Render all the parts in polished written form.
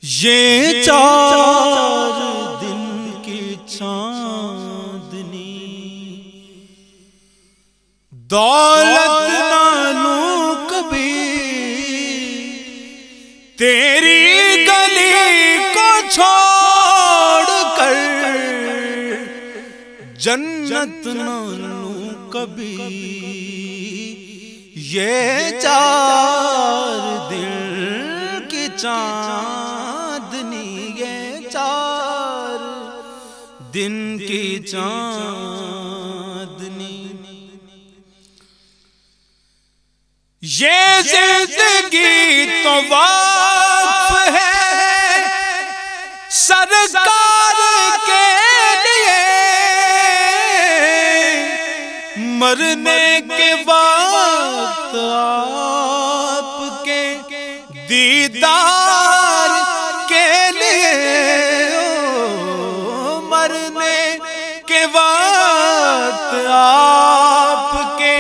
یہ 4 دن کی چاندنی دولت نہ لوں کبھی، تیری گلی کو چھوڑ کر جنت نہ لوں کبھی۔ یہ 4 دن کی چاندنی، یہ 4 دن کی چاندنی، یہ زندگی تو وقف ہے سرکار کے لیے، مرنے کے وقت آپ کے دیدار کے لیے، مرنے کے وقت آپ کے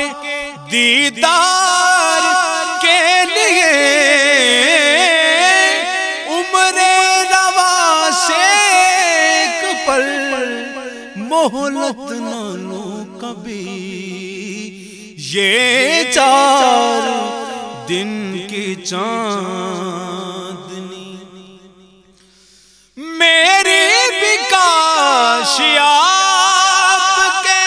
دیدار کے لیے، عمر رواں سے ایک پل مہلت نہ لوں کبھی۔ یہ 4 دن کی چاندنی، میری بھی کاش آپ کے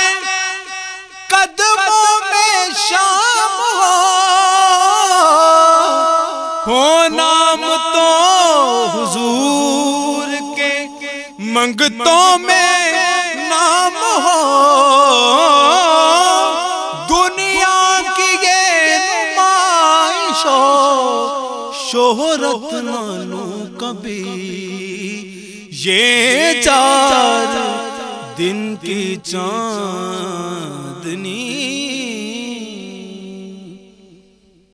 قدموں میں شام ہو، نام تو حضور کے منگتوں میں نام ہو، دنیا کی یہ نمائش ہو، شہرت نہ لوں کبھی۔ یہ 4 دن کی چاندنی